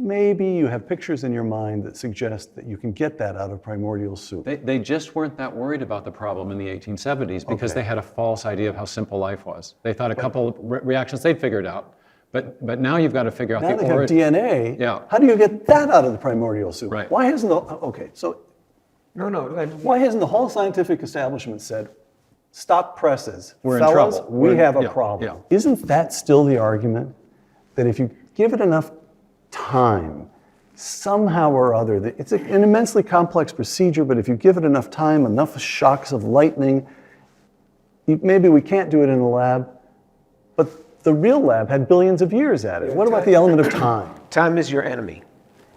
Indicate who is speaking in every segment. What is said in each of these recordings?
Speaker 1: maybe you have pictures in your mind that suggest that you can get that out of primordial soup.
Speaker 2: They just weren't that worried about the problem in the 1870s because they had a false idea of how simple life was. They thought a couple of reactions they'd figured out. But now you've got to figure out
Speaker 1: now
Speaker 2: the
Speaker 1: origin. Now they have DNA.
Speaker 2: Yeah.
Speaker 1: How do you get that out of the primordial soup?
Speaker 2: Right.
Speaker 1: Why hasn't why hasn't the whole scientific establishment said, stop presses.
Speaker 2: We're in
Speaker 1: Fellas,
Speaker 2: trouble.
Speaker 1: we have a problem.
Speaker 2: Yeah.
Speaker 1: Isn't that still the argument? That if you give it enough time, somehow or other, it's an immensely complex procedure, but if you give it enough time, enough shocks of lightning, maybe we can't do it in a lab, but the real lab had billions of years at it. What about the element of time?
Speaker 3: Time is your enemy.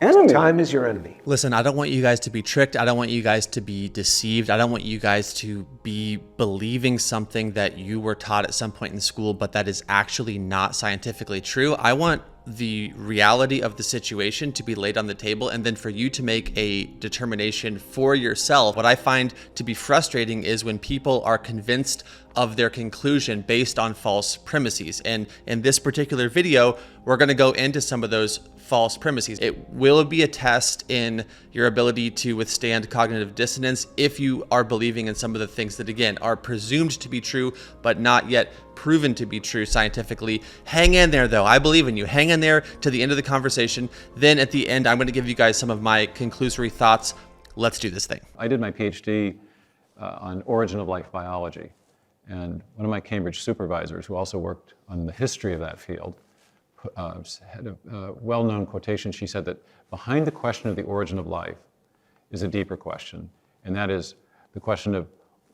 Speaker 3: Time is your enemy.
Speaker 4: Listen, I don't want you guys to be tricked. I don't want you guys to be deceived. I don't want you guys to be believing something that you were taught at some point in school, but that is actually not scientifically true. I want the reality of the situation to be laid on the table and then for you to make a determination for yourself. What I find to be frustrating is when people are convinced of their conclusion based on false premises. And in this particular video, we're going to go into some of those false premises. It will be a test in your ability to withstand cognitive dissonance if you are believing in some of the things that, again, are presumed to be true, but not yet proven to be true scientifically. Hang in there, though. I believe in you. Hang in there to the end of the conversation. Then at the end, I'm going to give you guys some of my conclusory thoughts. Let's do this thing.
Speaker 2: I did my PhD on origin of life biology. And one of my Cambridge supervisors, who also worked on the history of that field, had a well-known quotation. She said that behind the question of the origin of life is a deeper question, and that is the question of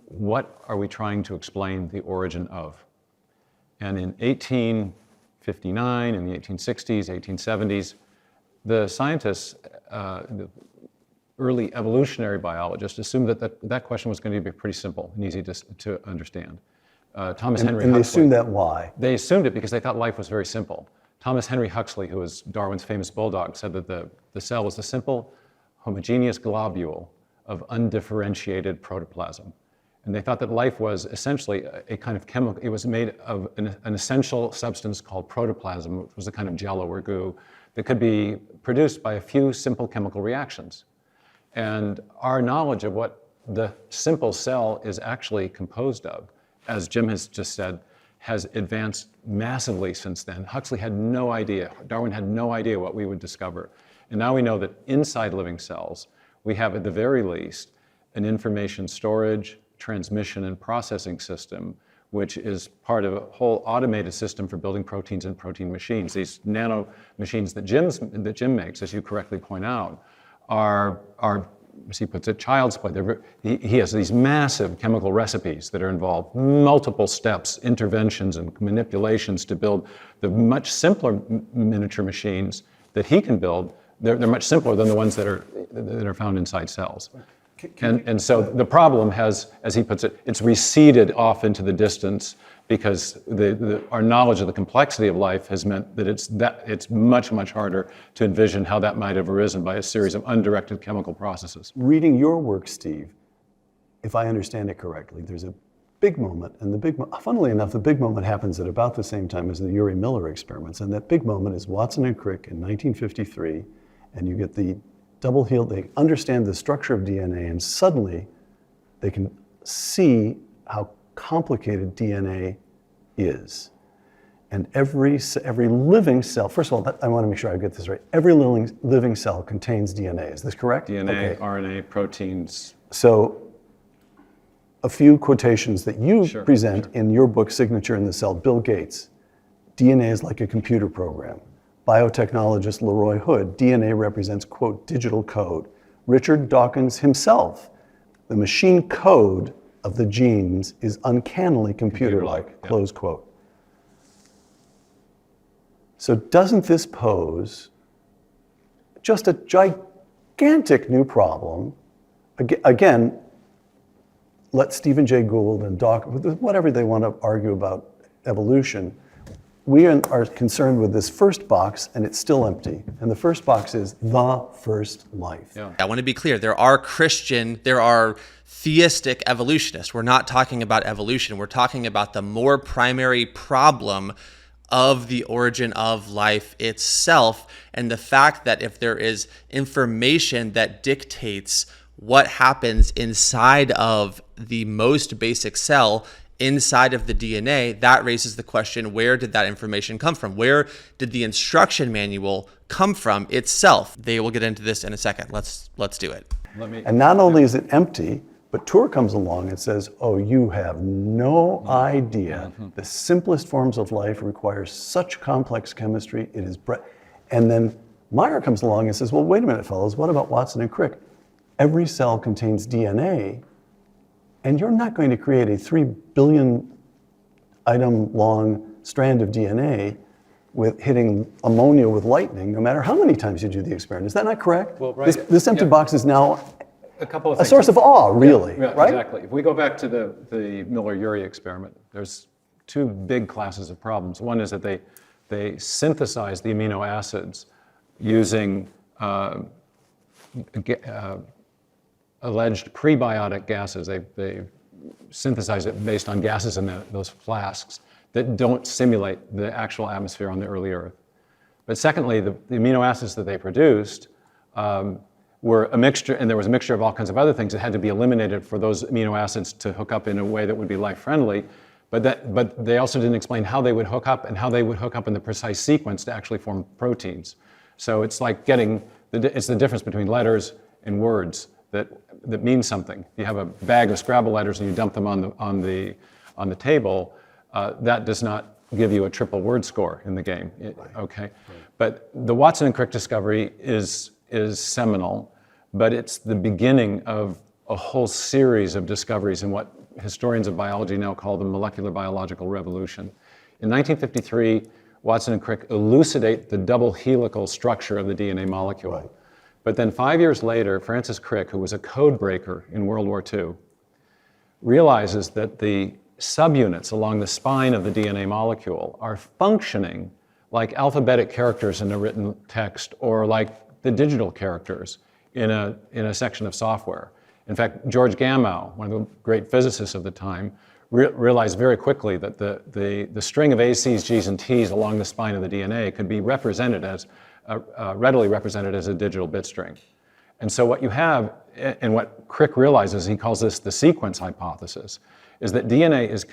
Speaker 2: what are we trying to explain the origin of? And in 1859, in the 1860s, 1870s, the scientists, the early evolutionary biologists, assumed that question was going to be pretty simple and easy to understand. Thomas Henry
Speaker 1: and they
Speaker 2: Huxley,
Speaker 1: assumed that why?
Speaker 2: They assumed it because they thought life was very simple. Thomas Henry Huxley, who was Darwin's famous bulldog, said that the cell was a simple, homogeneous globule of undifferentiated protoplasm. And they thought that life was essentially a kind of chemical. It was made of an essential substance called protoplasm, which was a kind of jello or goo that could be produced by a few simple chemical reactions. And our knowledge of what the simple cell is actually composed of, as Jim has just said, has advanced massively since then. Huxley had no idea, Darwin had no idea what we would discover. And now we know that inside living cells, we have at the very least an information storage, transmission, and processing system, which is part of a whole automated system for building proteins and protein machines. These nano machines that Jim makes, as you correctly point out, are as he puts it, child's play. He has these massive chemical recipes that are involved, multiple steps, interventions, and manipulations to build the much simpler miniature machines that he can build. They're much simpler than the ones that are found inside cells. And so the problem has, as he puts it, it's receded off into the distance because our knowledge of the complexity of life has meant that it's much, much harder to envision how that might have arisen by a series of undirected chemical processes.
Speaker 1: Reading your work, Steve, if I understand it correctly, there's a big moment, and funnily enough, the big moment happens at about the same time as the Urey Miller experiments, and that big moment is Watson and Crick in 1953, and you get the double helix. They understand the structure of DNA, and suddenly they can see how complicated DNA is. And every living cell, first of all, I want to make sure I get this right. Every living cell contains DNA. Is this correct?
Speaker 2: DNA, okay. RNA, proteins.
Speaker 1: So a few quotations that you present in your book, Signature in the Cell. Bill Gates, DNA is like a computer program. Biotechnologist Leroy Hood, DNA represents, quote, digital code. Richard Dawkins himself, the machine code of the genes is uncannily computer-like, close quote. So doesn't this pose just a gigantic new problem? Again, let Stephen Jay Gould and whatever they want to argue about evolution, we are concerned with this first box, and it's still empty. And the first box is the first life.
Speaker 4: Yeah. I want to be clear. There are theistic evolutionists. We're not talking about evolution. We're talking about the more primary problem of the origin of life itself, and the fact that if there is information that dictates what happens inside of the most basic cell, inside of the DNA, that raises the question, where did that information come from? Where did the instruction manual come from itself? They will get into this in a second. Let's do it.
Speaker 1: And not only is it empty, but Tour comes along and says, oh, you have no idea. The simplest forms of life require such complex chemistry. It is and then Meyer comes along and says, well, wait a minute, fellows, what about Watson and Crick? Every cell contains DNA, and you're not going to create a 3 billion item long strand of DNA with hitting ammonia with lightning, no matter how many times you do the experiment. Is that not correct?
Speaker 2: Well, right.
Speaker 1: This empty box is now
Speaker 2: a couple of
Speaker 1: a
Speaker 2: things.
Speaker 1: source of awe, really,
Speaker 2: Yeah,
Speaker 1: right?
Speaker 2: Exactly. If we go back to the Miller-Urey experiment, there's two big classes of problems. One is that they synthesize the amino acids using alleged prebiotic gases. They synthesize it based on gases in those flasks that don't simulate the actual atmosphere on the early Earth. But secondly, the amino acids that they produced were a mixture, and there was a mixture of all kinds of other things that had to be eliminated for those amino acids to hook up in a way that would be life-friendly. But they also didn't explain how they would hook up and how they would hook up in the precise sequence to actually form proteins. So it's like it's the difference between letters and words that means something. You have a bag of Scrabble letters and you dump them on the table. That does not give you a triple word score in the game. Okay, right. But the Watson and Crick discovery is seminal, but it's the beginning of a whole series of discoveries in what historians of biology now call the molecular biological revolution. In 1953, Watson and Crick elucidate the double helical structure of the DNA molecule. Right. But then 5 years later, Francis Crick, who was a code breaker in World War II, realizes that the subunits along the spine of the DNA molecule are functioning like alphabetic characters in a written text or like the digital characters in a section of software. In fact, George Gamow, one of the great physicists of the time, realized very quickly that the string of A's, G's, and T's along the spine of the DNA could be represented as readily represented as a digital bit string. And so what you have, and what Crick realizes, he calls this the sequence hypothesis, is that DNA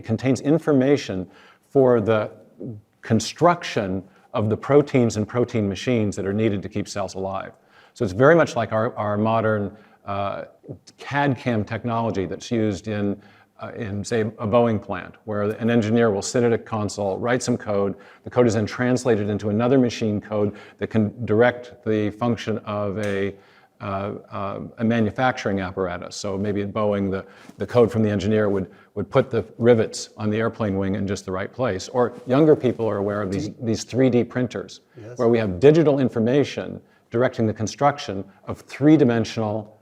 Speaker 2: contains information for the construction of the proteins and protein machines that are needed to keep cells alive. So it's very much like our modern CAD/CAM technology that's used in say, a Boeing plant, where an engineer will sit at a console, write some code. The code is then translated into another machine code that can direct the function of a manufacturing apparatus. So maybe at Boeing, the code from the engineer would put the rivets on the airplane wing in just the right place. Or younger people are aware of these 3D printers, yes, where we have digital information directing the construction of three-dimensional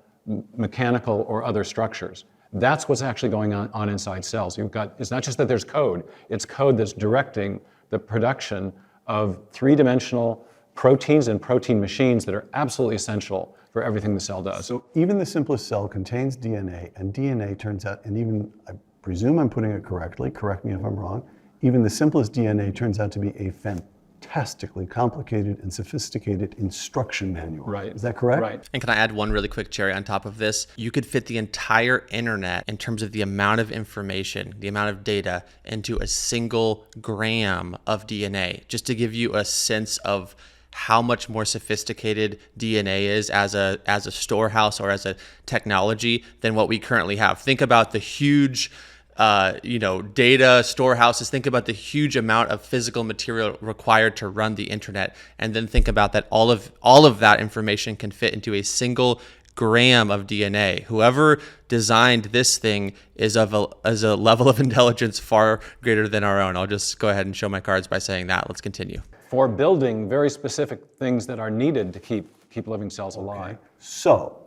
Speaker 2: mechanical or other structures. That's what's actually going on inside cells. It's not just that there's code, it's code that's directing the production of three-dimensional proteins and protein machines that are absolutely essential for everything the cell does.
Speaker 1: So even the simplest cell contains DNA, and DNA turns out, and even, I presume I'm putting it correctly, correct me if I'm wrong, even the simplest DNA turns out to be a fantastically complicated and sophisticated instruction manual.
Speaker 2: Right.
Speaker 1: Is that correct?
Speaker 2: Right.
Speaker 4: And can I add one really quick cherry on top of this? You could fit the entire internet in terms of the amount of information, the amount of data into a single gram of DNA, just to give you a sense of how much more sophisticated DNA is as a storehouse or as a technology than what we currently have. Think about the huge data storehouses. Think about the huge amount of physical material required to run the internet, and then think about that all of that information can fit into a single gram of DNA. Whoever designed this thing is a level of intelligence far greater than our own. I'll just go ahead and show my cards by saying that. Let's continue.
Speaker 2: For building very specific things that are needed to keep living cells alive.
Speaker 1: Okay. So,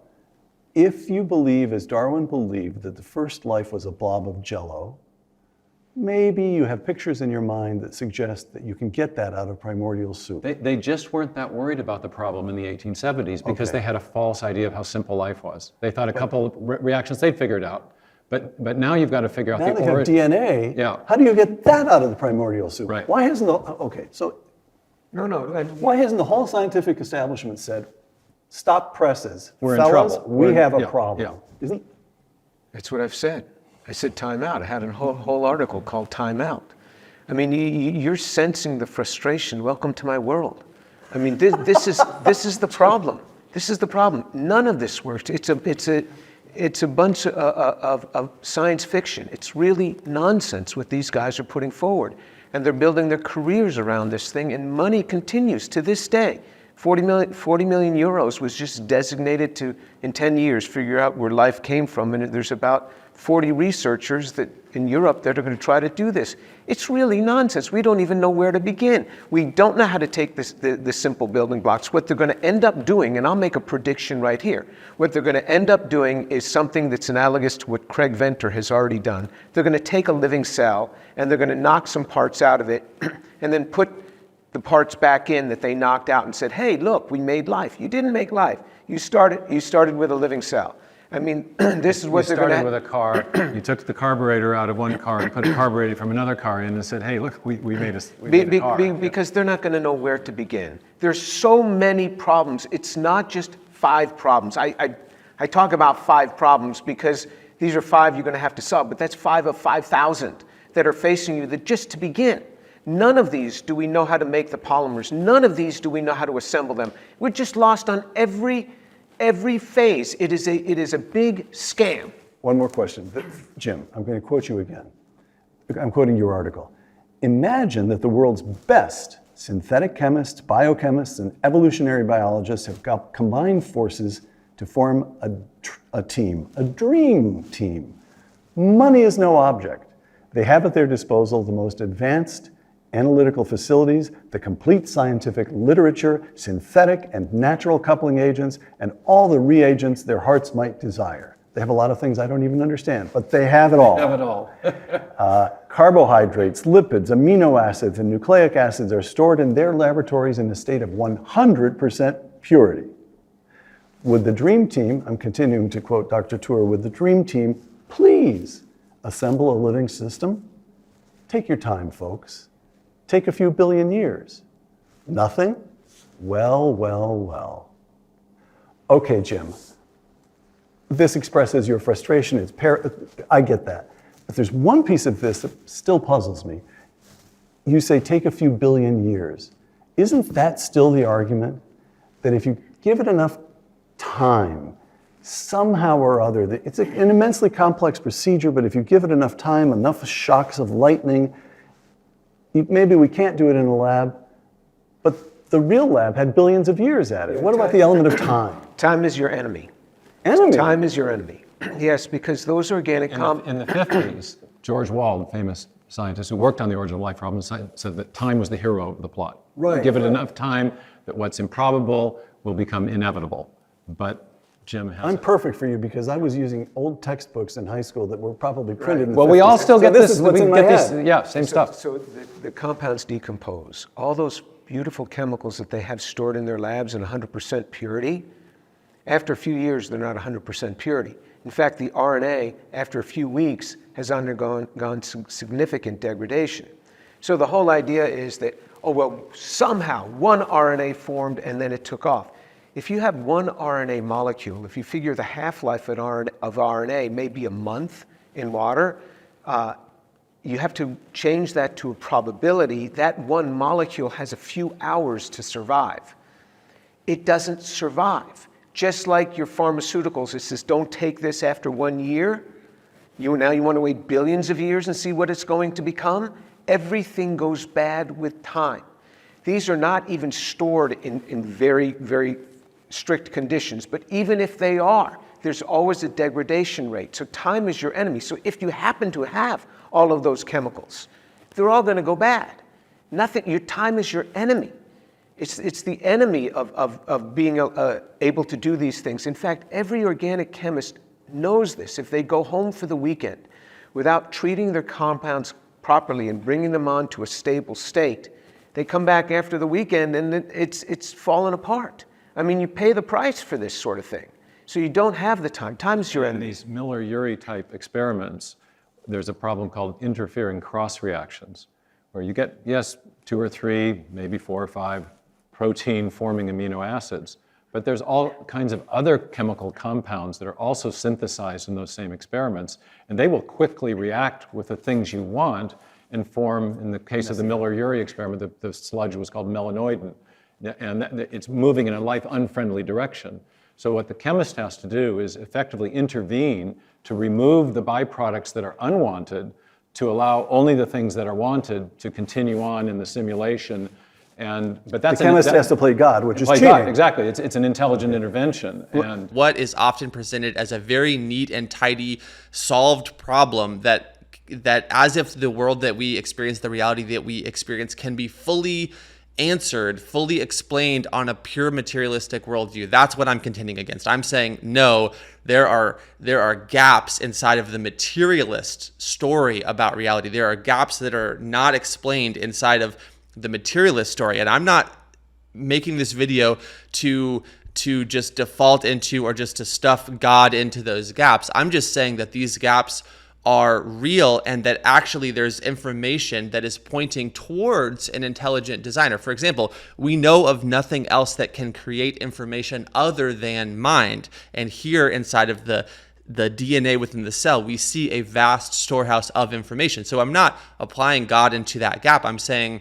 Speaker 1: if you believe, as Darwin believed, that the first life was a blob of jello, maybe you have pictures in your mind that suggest that you can get that out of primordial soup.
Speaker 2: They just weren't that worried about the problem in the 1870s because they had a false idea of how simple life was. They thought a couple of reactions they'd figured out, But now you've got to figure out
Speaker 1: Now
Speaker 2: the
Speaker 1: they have DNA.
Speaker 2: Yeah.
Speaker 1: How do you get that out of the primordial soup?
Speaker 2: Right.
Speaker 1: Why hasn't the, okay, so
Speaker 3: No,
Speaker 1: why hasn't the whole scientific establishment said, stop presses?
Speaker 2: We're in
Speaker 1: Fellas,
Speaker 2: trouble.
Speaker 1: we have a
Speaker 2: yeah,
Speaker 1: problem.
Speaker 2: yeah.
Speaker 1: Isn't,
Speaker 3: that's what I've said. I said time out. I had a whole article called Time Out. I mean, you're sensing the frustration. Welcome to my world. I mean, this is the problem. This is the problem. None of this works. It's a bunch of science fiction. It's really nonsense what these guys are putting forward. And they're building their careers around this thing, and money continues to this day. 40 million euros was just designated to, in 10 years, figure out where life came from. And there's about 40 researchers that in Europe that are going to try to do this. It's really nonsense. We don't even know where to begin. We don't know how to take the simple building blocks. What they're going to end up doing, and I'll make a prediction right here, what they're going to end up doing is something that's analogous to what Craig Venter has already done. They're going to take a living cell and they're going to knock some parts out of it and then put the parts back in that they knocked out and said, hey, look, we made life. You didn't make life. You started with a living cell. I mean, this is what they're going to...
Speaker 2: You started with a car, you took the carburetor out of one car and put a carburetor from another car in and said, hey, look, we made a car.
Speaker 3: Because they're not going to know where to begin. There's so many problems. It's not just 5 problems. I talk about 5 problems because these are 5 you're going to have to solve, but that's 5 of 5,000 that are facing you that just to begin. None of these do we know how to make the polymers. None of these do we know how to assemble them. We're just lost on every phase. It is a big scam.
Speaker 1: one more question. Jim, I'm going to quote you again. I'm quoting your article. Imagine that the world's best synthetic chemists, biochemists, and evolutionary biologists have combined forces to form a team, a dream team. Money is no object. They have at their disposal the most advanced analytical facilities, the complete scientific literature, synthetic and natural coupling agents, and all the reagents their hearts might desire. They have a lot of things I don't even understand, but they have it all.
Speaker 2: Have it all.
Speaker 1: Carbohydrates, lipids, amino acids, and nucleic acids are stored in their laboratories in a state of 100% purity. Would the dream team, I'm continuing to quote Dr. Tour, would the dream team please assemble a living system? Take your time, folks. Take a few billion years. Nothing? Well, well, well. Okay, Jim. This expresses your frustration. I get that. But there's one piece of this that still puzzles me. You say take a few billion years. Isn't that still the argument? That if you give it enough time, somehow or other, it's an immensely complex procedure, but if you give it enough time, enough shocks of lightning, maybe we can't do it in a lab, but the real lab had billions of years at it. What about the element of time?
Speaker 3: Time is your enemy.
Speaker 1: Enemy?
Speaker 3: Time is your enemy. Yes, because those organic
Speaker 2: In the 50s, George Wald, famous scientist who worked on the origin of life problem, said that time was the hero of the plot.
Speaker 1: Right.
Speaker 2: Give it enough time that what's improbable will become inevitable. But Jim has
Speaker 1: I'm perfect for you because I was using old textbooks in high school that were probably printed in the
Speaker 2: Well, we
Speaker 1: 50s.
Speaker 2: all still
Speaker 1: So
Speaker 2: get
Speaker 1: this
Speaker 2: this.
Speaker 1: is what's
Speaker 2: we
Speaker 1: in my
Speaker 2: get
Speaker 1: head.
Speaker 2: these, yeah, same stuff.
Speaker 3: So the compounds decompose. All those beautiful chemicals that they have stored in their labs in 100% purity, after a few years, they're not 100% purity. In fact, the RNA, after a few weeks, has undergone significant degradation. So the whole idea is that, oh, well, somehow one RNA formed and then it took off. If you have one RNA molecule, if you figure the half-life of RNA may be a month in water, you have to change that to a probability. That one molecule has a few hours to survive. It doesn't survive. Just like your pharmaceuticals, it says don't take this after 1 year. Now you want to wait billions of years and see what it's going to become? Everything goes bad with time. These are not even stored in very, very strict conditions, but even if they are, there's always a degradation rate. So time is your enemy. So if you happen to have all of those chemicals, they're all going to go bad. Your time is your enemy. It's the enemy of being able to do these things. In fact, every organic chemist knows this. If they go home for the weekend without treating their compounds properly and bringing them on to a stable state, they come back after the weekend and it's fallen apart. I mean, you pay the price for this sort of thing. So you don't have the time. Time's your
Speaker 2: In
Speaker 3: enemy.
Speaker 2: these Miller-Urey type experiments, there's a problem called interfering cross reactions, where you get, yes, 2 or 3, maybe 4 or 5 protein-forming amino acids, but there's all kinds of other chemical compounds that are also synthesized in those same experiments, and they will quickly react with the things you want and form, in the case of the Miller-Urey experiment, the sludge was called melanoidin, and it's moving in a life-unfriendly direction. So what the chemist has to do is effectively intervene to remove the byproducts that are unwanted, to allow only the things that are wanted to continue on in the simulation. But that's
Speaker 1: The chemist has to play God, which is cheating.
Speaker 2: God, exactly. It's an intelligent intervention. And
Speaker 4: What is often presented as a very neat and tidy solved problem that as if the world that we experience, the reality that we experience, can be fully answered, fully explained on a pure materialistic worldview. That's what I'm contending against. I'm saying, no, there are gaps inside of the materialist story about reality. There are gaps that are not explained inside of the materialist story. And I'm not making this video to just default into or just to stuff God into those gaps. I'm just saying that these gaps are real and that actually there's information that is pointing towards an intelligent designer. For example, we know of nothing else that can create information other than mind. And here inside of the DNA within the cell, we see a vast storehouse of information. So I'm not applying God into that gap. I'm saying,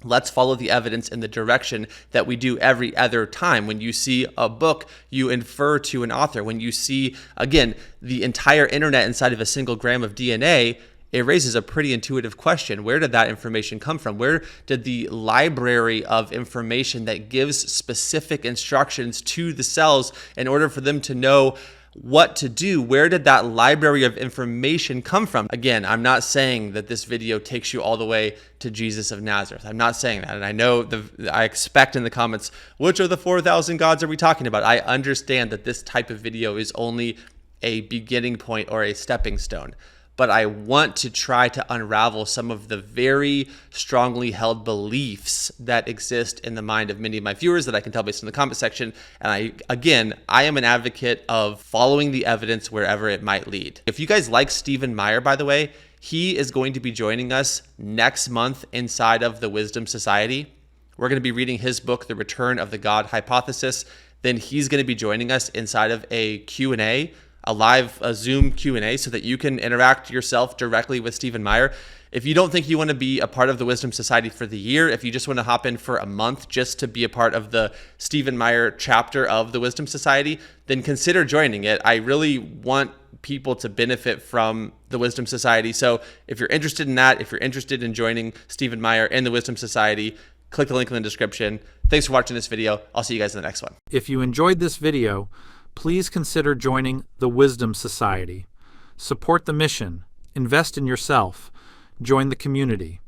Speaker 4: let's follow the evidence in the direction that we do every other time. When you see a book, you infer to an author. When you see, again, the entire internet inside of a single gram of DNA, it raises a pretty intuitive question. Where did that information come from? Where did the library of information that gives specific instructions to the cells in order for them to know what to do, where did that library of information come from? Again, I'm not saying that this video takes you all the way to Jesus of Nazareth. I'm not saying that. And I know I expect in the comments, which of the 4,000 gods are we talking about? I understand that this type of video is only a beginning point or a stepping stone. But I want to try to unravel some of the very strongly held beliefs that exist in the mind of many of my viewers that I can tell based on the comment section. And I am an advocate of following the evidence wherever it might lead. If you guys like Stephen Meyer, by the way, he is going to be joining us next month inside of the Wisdom Society. We're going to be reading his book, The Return of the God Hypothesis. Then he's going to be joining us inside of a Q&A, a Zoom Q&A, so that you can interact yourself directly with Stephen Meyer. If you don't think you want to be a part of the Wisdom Society for the year, if you just want to hop in for a month just to be a part of the Stephen Meyer chapter of the Wisdom Society, then consider joining it. I really want people to benefit from the Wisdom Society. So if you're interested in that, if you're interested in joining Stephen Meyer and the Wisdom Society, click the link in the description. Thanks for watching this video. I'll see you guys in the next one.
Speaker 5: If you enjoyed this video, please consider joining the Wisdom Society. Support the mission, invest in yourself, join the community.